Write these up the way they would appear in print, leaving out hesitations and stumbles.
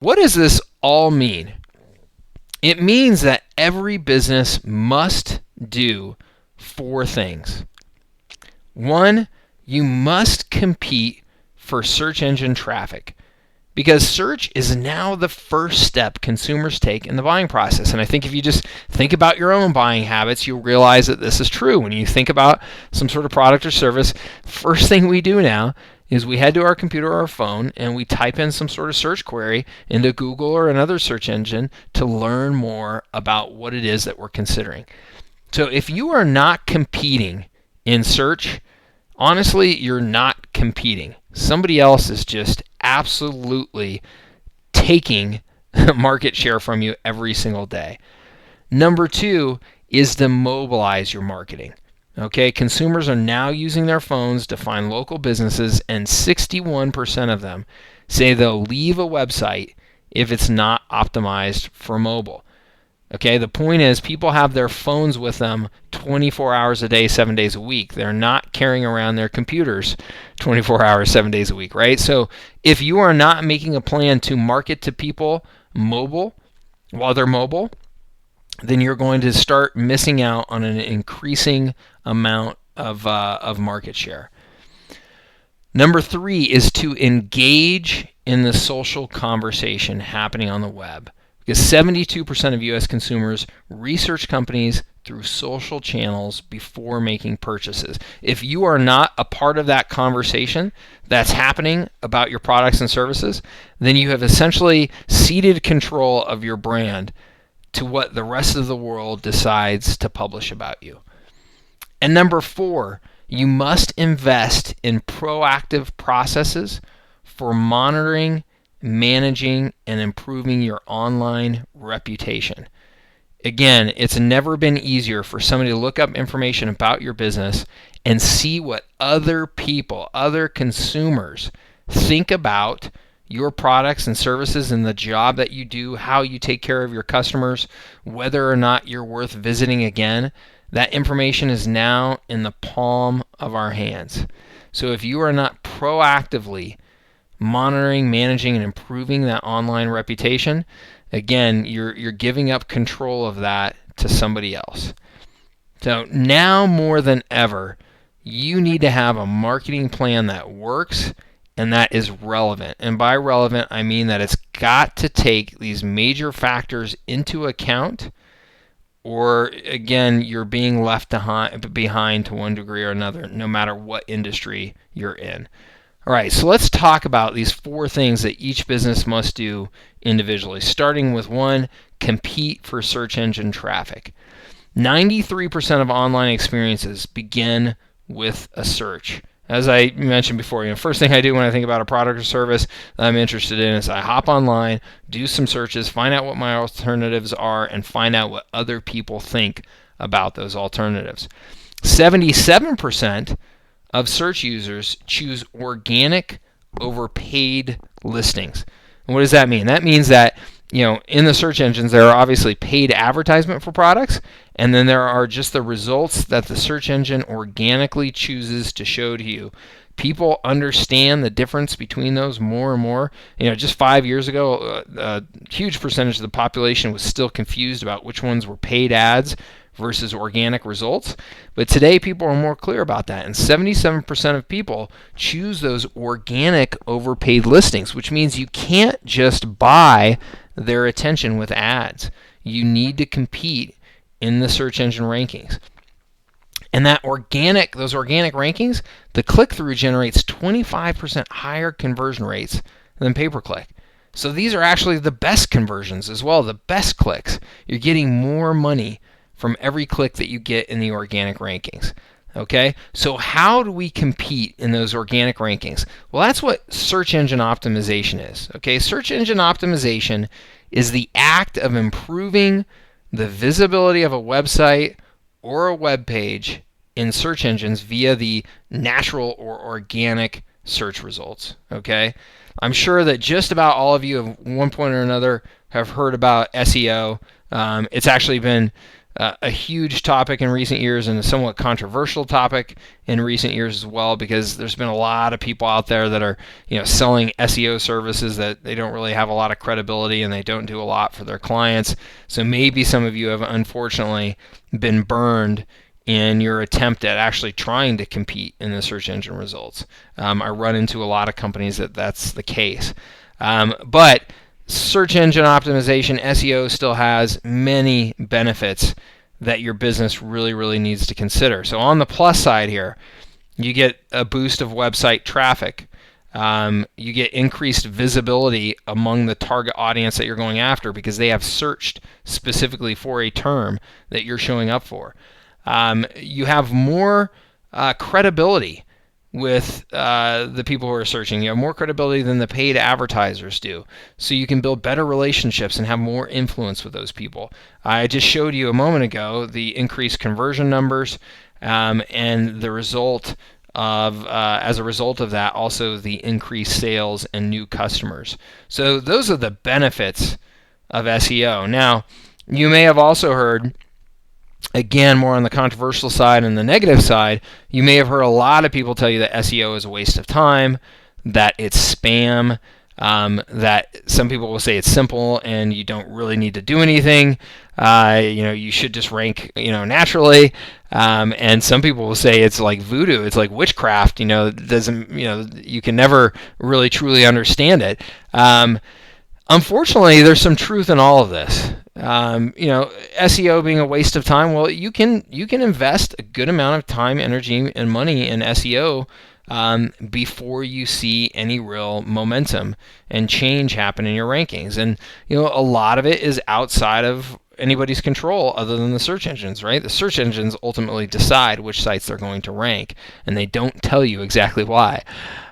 What does this all mean? It means that every business must do 4 things. 1, you must compete for search engine traffic, because search is now the first step consumers take in the buying process. And I think if you just think about your own buying habits, you'll realize that this is true. When you think about some sort of product or service, first thing we do now is we head to our computer or our phone and we type in some sort of search query into Google or another search engine to learn more about what it is that we're considering. So if you are not competing in search, honestly, you're not competing. Somebody else is just absolutely taking market share from you every single day. Number 2 is to mobilize your marketing. Okay, consumers are now using their phones to find local businesses, and 61% of them say they'll leave a website if it's not optimized for mobile. Okay, the point is people have their phones with them 24 hours a day, 7 days a week. They're not carrying around their computers 24 hours, 7 days a week, right? So if you are not making a plan to market to people mobile while they're mobile, then you're going to start missing out on an increasing amount of market share. Number 3 is to engage in the social conversation happening on the web. Because 72% of U.S. consumers research companies through social channels before making purchases. If you are not a part of that conversation that's happening about your products and services, then you have essentially ceded control of your brand to what the rest of the world decides to publish about you. And number 4, you must invest in proactive processes for monitoring, managing, and improving your online reputation. Again, it's never been easier for somebody to look up information about your business and see what other people, other consumers, think about your products and services and the job that you do, how you take care of your customers, whether or not you're worth visiting again. That information is now in the palm of our hands. So if you are not proactively monitoring, managing, and improving that online reputation, again, you're giving up control of that to somebody else. So now more than ever, you need to have a marketing plan that works and that is relevant. And by relevant, I mean that it's got to take these major factors into account, or again, you're being left behind to one degree or another, no matter what industry you're in. All right, so let's talk about these 4 things that each business must do individually, starting with 1, compete for search engine traffic. 93% of online experiences begin with a search. As I mentioned before, first thing I do when I think about a product or service that I'm interested in is I hop online, do some searches, find out what my alternatives are, and find out what other people think about those alternatives. 77% of search users choose organic over paid listings. And what does that mean? That means that in the search engines there are obviously paid advertisement for products, and then there are just the results that the search engine organically chooses to show to you. People understand the difference between those more and more. Just 5 years ago, a huge percentage of the population was still confused about which ones were paid ads versus organic results. But today people are more clear about that, and 77% of people choose those organic over paid listings, which means you can't just buy their attention with ads. You need to compete in the search engine rankings. And those organic rankings, the click-through generates 25% higher conversion rates than pay-per-click. So these are actually the best conversions as well, the best clicks. You're getting more money from every click that you get in the organic rankings. Okay, so how do we compete in those organic rankings? Well, that's what search engine optimization is. Okay, search engine optimization is the act of improving the visibility of a website or a web page in search engines via the natural or organic search results. Okay, I'm sure that just about all of you at one point or another have heard about SEO. It's actually been a huge topic in recent years and a somewhat controversial topic in recent years as well, because there's been a lot of people out there that are selling SEO services that they don't really have a lot of credibility and they don't do a lot for their clients. So maybe some of you have unfortunately been burned in your attempt at actually trying to compete in the search engine results. I run into a lot of companies that's the case. But search engine optimization, SEO, still has many benefits that your business really, really needs to consider. So on the plus side here, you get a boost of website traffic. You get increased visibility among the target audience that you're going after because they have searched specifically for a term that you're showing up for. You have more credibility with the people who are searching. You have more credibility than the paid advertisers do. So you can build better relationships and have more influence with those people. I just showed you a moment ago the increased conversion numbers, and the result of, as a result of that, also the increased sales and new customers. So those are the benefits of SEO. Now, you may have also heard, again, more on the controversial side and the negative side, you may have heard a lot of people tell you that SEO is a waste of time, that it's spam, that some people will say it's simple and you don't really need to do anything. You should just rank, naturally. And some people will say it's like voodoo, it's like witchcraft. It doesn't, you can never really truly understand it. Unfortunately, there's some truth in all of this. SEO being a waste of time. Well, you can invest a good amount of time, energy, and money in SEO before you see any real momentum and change happen in your rankings. And a lot of it is outside of anybody's control other than the search engines, right? The search engines ultimately decide which sites they're going to rank, and they don't tell you exactly why.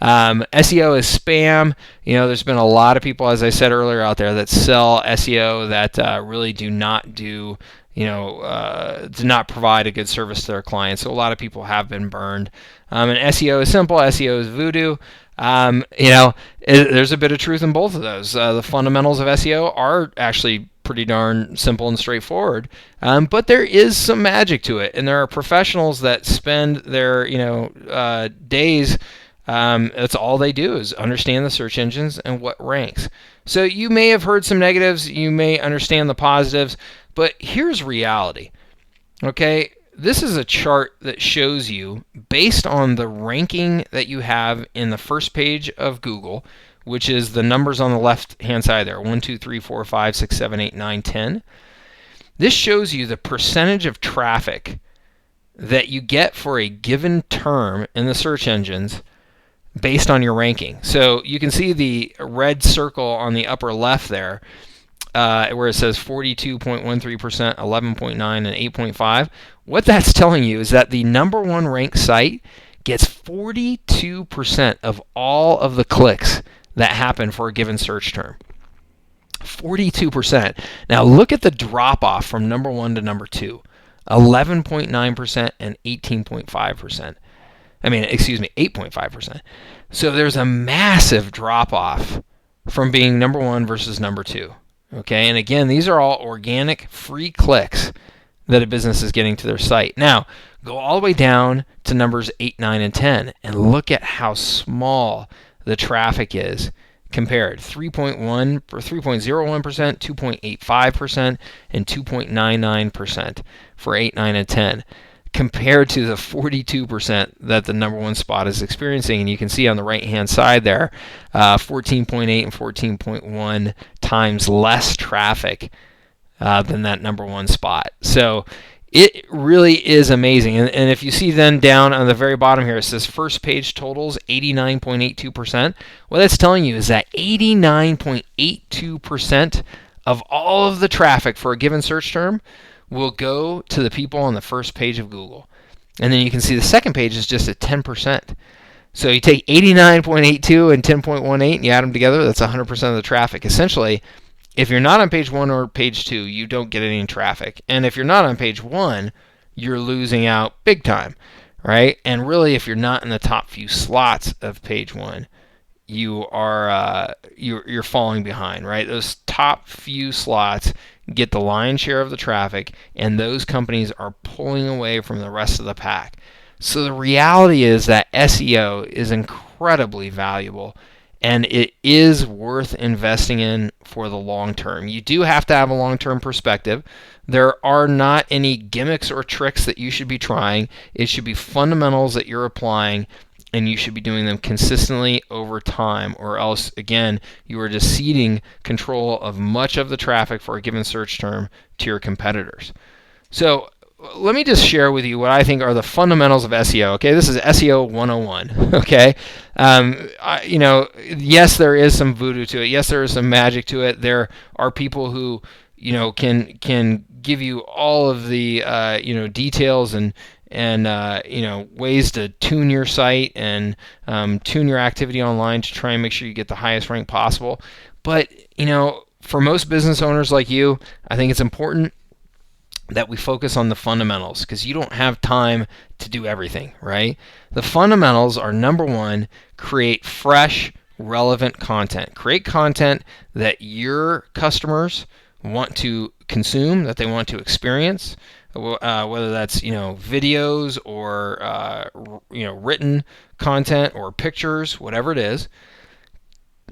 SEO is spam. There's been a lot of people, as I said earlier, out there that sell SEO that really do not do not provide a good service to their clients. So a lot of people have been burned. And SEO is simple. SEO is voodoo. There's a bit of truth in both of those. The fundamentals of SEO are actually pretty darn simple and straightforward, but there is some magic to it, and there are professionals that spend their days. That's all they do is understand the search engines and what ranks. So you may have heard some negatives, you may understand the positives, but here's reality. Okay, this is a chart that shows you, based on the ranking that you have in the first page of Google, which is the numbers on the left-hand side there, 1, 2, 3, 4, 5, 6, 7, 8, 9, 10. This shows you the percentage of traffic that you get for a given term in the search engines based on your ranking. So you can see the red circle on the upper left there, where it says 42.13%, 11.9, and 8.5. What that's telling you is that the number one ranked site gets 42% of all of the clicks that happen for a given search term. 42%. Now look at the drop off from number one to number two. 11.9% and 18.5%. 8.5%. So there's a massive drop off from being number one versus number two. Okay, and again, these are all organic free clicks that a business is getting to their site. Now, go all the way down to numbers 8, 9, and 10 and look at how small the traffic is compared. 3.01%, 2.85%, and 2.99% for 8, 9, and 10, compared to the 42% that the number one spot is experiencing. And you can see on the right-hand side there, 14.8 and 14.1 times less traffic than that number one spot. So it really is amazing. And if you see then down on the very bottom here, it says first page totals 89.82%. What that's telling you is that 89.82% of all of the traffic for a given search term will go to the people on the first page of Google. And then you can see the second page is just at 10%. So you take 89.82 and 10.18 and you add them together, that's 100% of the traffic. Essentially, if you're not on page 1 or page 2, you don't get any traffic. And if you're not on page 1, you're losing out big time, right? And really, if you're not in the top few slots of page 1, you're falling behind, right? Those top few slots get the lion's share of the traffic, and those companies are pulling away from the rest of the pack. So the reality is that SEO is incredibly valuable, and it is worth investing in for the long term. You do have to have a long-term perspective. There are not any gimmicks or tricks that you should be trying. It should be fundamentals that you're applying, and you should be doing them consistently over time, or else, again, you are just ceding control of much of the traffic for a given search term to your competitors. So let me just share with you what I think are the fundamentals of SEO. Okay, this is SEO 101. Okay, yes, there is some voodoo to it. Yes, there is some magic to it. There are people who, can give you all of the details and ways to tune your site and tune your activity online to try and make sure you get the highest rank possible. But for most business owners like you, I think it's important that we focus on the fundamentals, because you don't have time to do everything, right? The fundamentals are, number one, create fresh, relevant content. Create content that your customers want to consume, that they want to experience, whether that's videos or written content or pictures, whatever it is.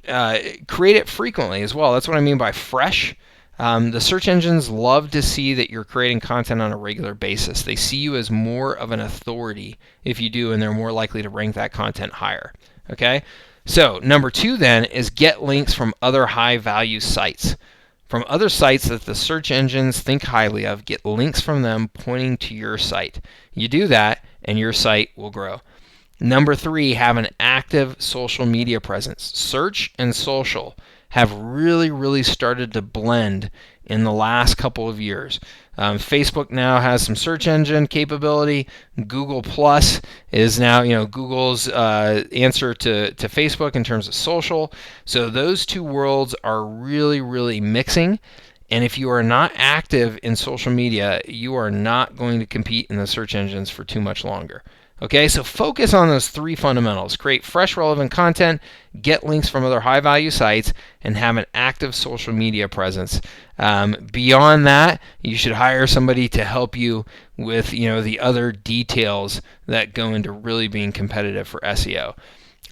Create it frequently as well. That's what I mean by fresh. The search engines love to see that you're creating content on a regular basis. They see you as more of an authority if you do, and they're more likely to rank that content higher. Okay? So number two then is get links from other high-value sites. From other sites that the search engines think highly of, get links from them pointing to your site. You do that, and your site will grow. Number three, have an active social media presence. Search and social have really started to blend in the last couple of years. Facebook now has some search engine capability. Google Plus is now Google's answer to Facebook in terms of social. So those two worlds are really mixing. And if you are not active in social media, you are not going to compete in the search engines for too much longer. Okay, so focus on those three fundamentals. Create fresh, relevant content, get links from other high-value sites, and have an active social media presence. Beyond that, you should hire somebody to help you with the other details that go into really being competitive for SEO.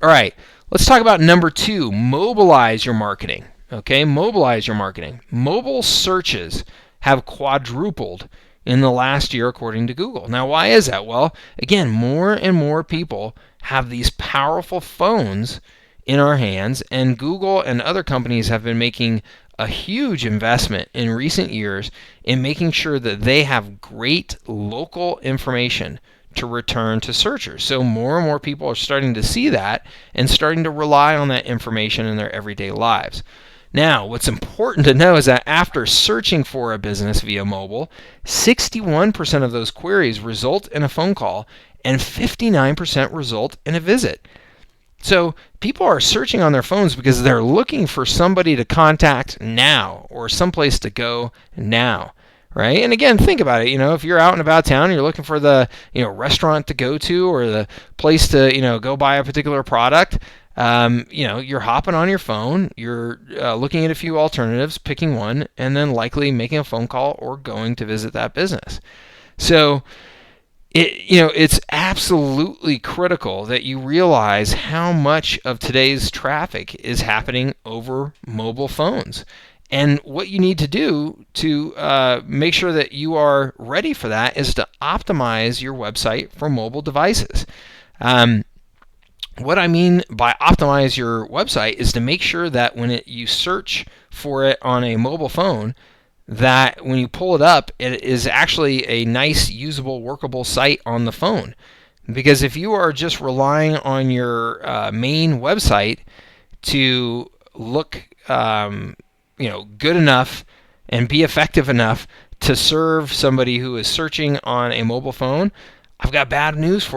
All right, let's talk about number two, mobilize your marketing. Okay, mobilize your marketing. Mobile searches have quadrupled in the last year, according to Google. Now, why is that? Well, again, more and more people have these powerful phones in our hands, and Google and other companies have been making a huge investment in recent years in making sure that they have great local information to return to searchers. So more and more people are starting to see that and starting to rely on that information in their everyday lives. Now, what's important to know is that after searching for a business via mobile, 61% of those queries result in a phone call and 59% result in a visit. So people are searching on their phones because they're looking for somebody to contact now or someplace to go now, right? And again, think about it. If you're out and about town, you're looking for the restaurant to go to or the place to go buy a particular product. You're hopping on your phone, you're looking at a few alternatives, picking one, and then likely making a phone call or going to visit that business. So, it's absolutely critical that you realize how much of today's traffic is happening over mobile phones. And what you need to do to make sure that you are ready for that is to optimize your website for mobile devices. What I mean by optimize your website is to make sure that when you search for it on a mobile phone, that when you pull it up, it is actually a nice, usable, workable site on the phone. Because if you are just relying on your main website to look good enough and be effective enough to serve somebody who is searching on a mobile phone, I've got bad news for you.